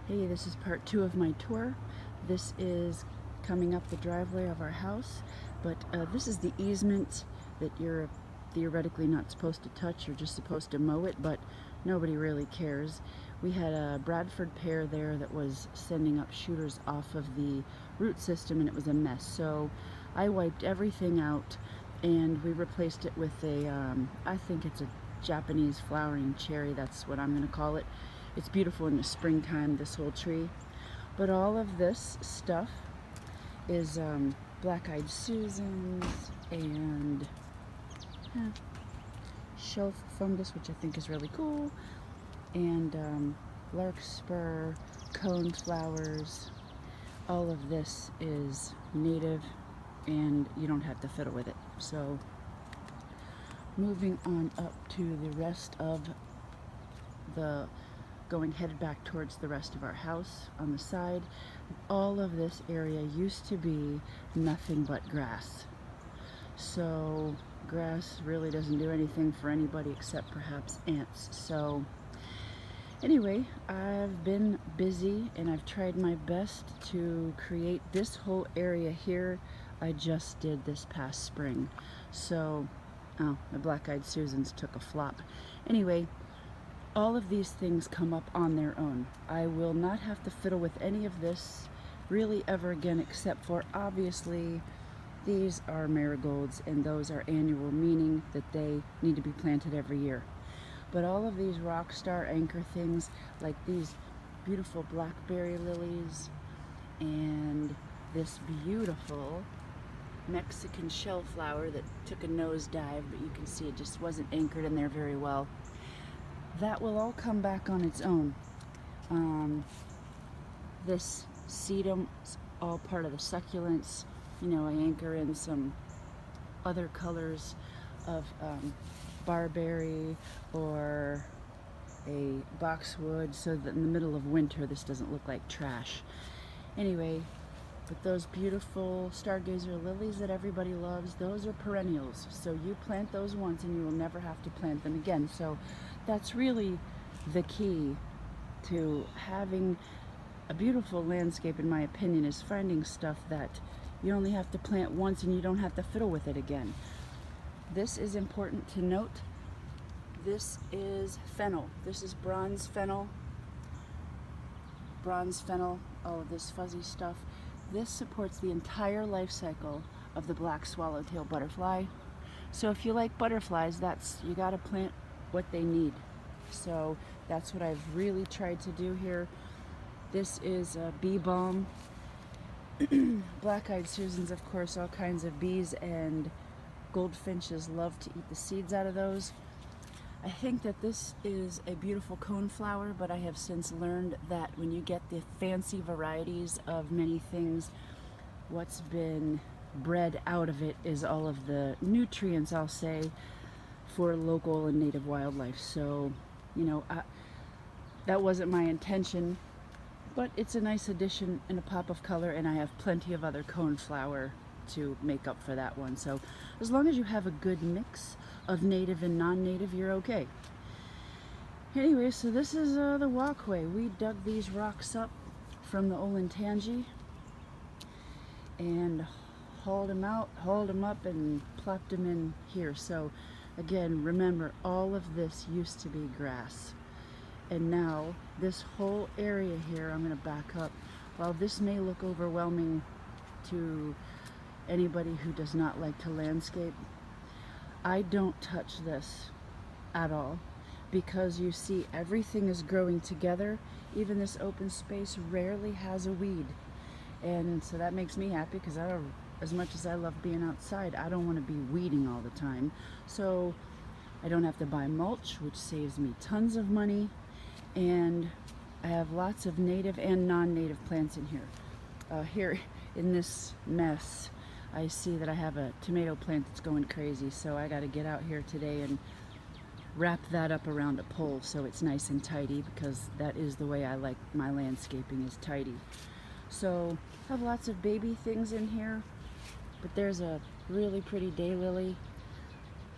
Hey, this is part 2 of my tour. This is coming up the driveway of our house, but this is the easement that you're theoretically not supposed to touch. You're just supposed to mow it, but nobody really cares. We had a Bradford pear there that was sending up shooters off of the root system, and it was a mess. So I wiped everything out, and we replaced it with I think it's a Japanese flowering cherry. That's what I'm going to call it. It's beautiful in the springtime, this whole tree. But all of this stuff is black-eyed Susans and shelf fungus, which I think is really cool, and larkspur, cone flowers. All of this is native, and you don't have to fiddle with it. So moving on up to the rest of the headed back towards the rest of our house on the side. All of this area used to be nothing but grass. So grass really doesn't do anything for anybody except perhaps ants. So anyway, I've been busy and I've tried my best to create this whole area here. I just did this past spring. So, oh, my black-eyed Susans took a flop. Anyway, all of these things come up on their own. I will not have to fiddle with any of this really ever again, except for obviously these are marigolds and those are annual, meaning that they need to be planted every year. But all of these rock star anchor things, like these beautiful blackberry lilies and this beautiful Mexican shellflower that took a nosedive, but you can see it just wasn't anchored in there very well. That will all come back on its own. This sedum is all part of the succulents. You know, I anchor in some other colors of barberry or a boxwood so that in the middle of winter this doesn't look like trash. Anyway, but those beautiful stargazer lilies that everybody loves, those are perennials. So you plant those once and you will never have to plant them again. So that's really the key to having a beautiful landscape, in my opinion, is finding stuff that you only have to plant once and you don't have to fiddle with it again. This is important to note. This is fennel. This is bronze fennel. Bronze fennel, all of this fuzzy stuff. This supports the entire life cycle of the black swallowtail butterfly. So if you like butterflies, you gotta plant what they need. So that's what I've really tried to do here. This is a bee balm. Black-eyed Susans, of course, all kinds of bees and goldfinches love to eat the seeds out of those. I think that this is a beautiful coneflower, but I have since learned that when you get the fancy varieties of many things, what's been bred out of it is all of the nutrients, I'll say, for local and native wildlife. So, you know, that wasn't my intention, but it's a nice addition and a pop of color, and I have plenty of other coneflower to make up for that one. So as long as you have a good mix of native and non-native, you're okay. Anyway, so this is the walkway. We dug these rocks up from the Olentangy and hauled them up and plopped them in here. So again, remember, all of this used to be grass. And now this whole area here, I'm going to back up. While this may look overwhelming to anybody who does not like to landscape, I don't touch this at all, because you see everything is growing together. Even this open space rarely has a weed, and so that makes me happy, because as much as I love being outside, I don't want to be weeding all the time. So I don't have to buy mulch, which saves me tons of money, and I have lots of native and non-native plants in here. Here in this mess, I see that I have a tomato plant that's going crazy, so I got to get out here today and wrap that up around a pole so it's nice and tidy, because that is the way I like my landscaping, is tidy. So I have lots of baby things in here, but there's a really pretty daylily.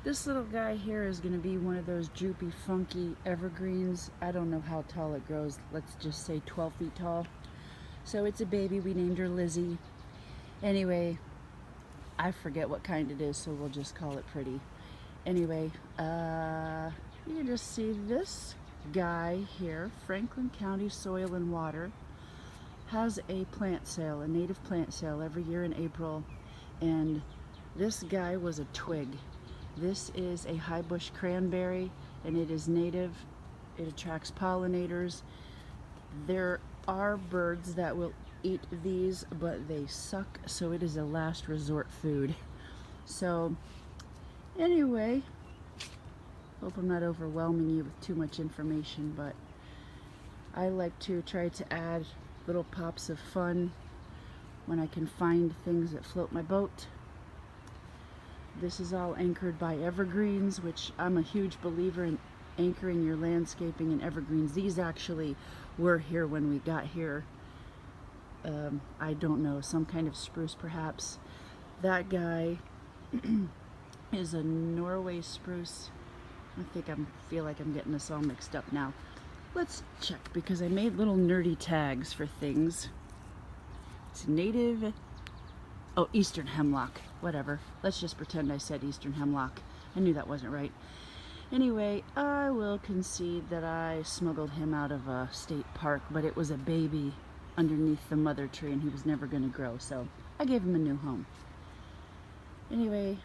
This little guy here is going to be one of those droopy, funky evergreens. I don't know how tall it grows. Let's just say 12 feet tall. So it's a baby. We named her Lizzie. Anyway, I forget what kind it is, so we'll just call it Pretty. Anyway, you can just see this guy here, Franklin County Soil and Water, has a plant sale, a native plant sale every year in April, and this guy was a twig. This is a high bush cranberry, and it is native. It attracts pollinators. There are birds that will eat these, but they suck, so it is a last resort food. So anyway, hope I'm not overwhelming you with too much information, but I like to try to add little pops of fun when I can find things that float my boat. This is all anchored by evergreens, which I'm a huge believer in anchoring your landscaping in evergreens. These actually were here when we got here. I don't know, some kind of spruce perhaps. That guy is a Norway spruce. I feel like I'm getting this all mixed up now. Let's check, because I made little nerdy tags for things. It's native, oh, eastern hemlock, whatever. Let's just pretend I said eastern hemlock. I knew that wasn't right. Anyway, I will concede that I smuggled him out of a state park, but it was a baby underneath the mother tree and he was never going to grow, so I gave him a new home. Anyway,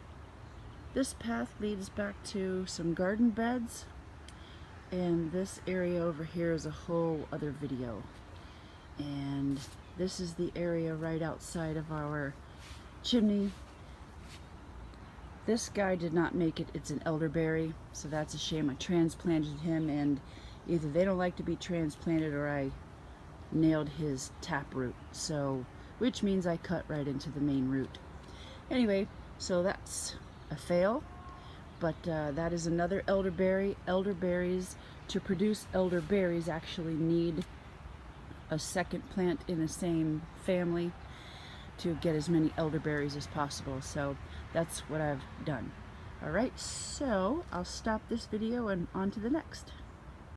this path leads back to some garden beds, and this area over here is a whole other video. And this is the area right outside of our chimney. This guy did not make it. It's an elderberry, so that's a shame. I transplanted him, and either they don't like to be transplanted or I nailed his taproot, so which means I cut right into the main root. Anyway, so that's a fail, but that is another elderberry. Elderberries, to produce elderberries, actually need a second plant in the same family to get as many elderberries as possible. So that's what I've done. Alright, so I'll stop this video and on to the next.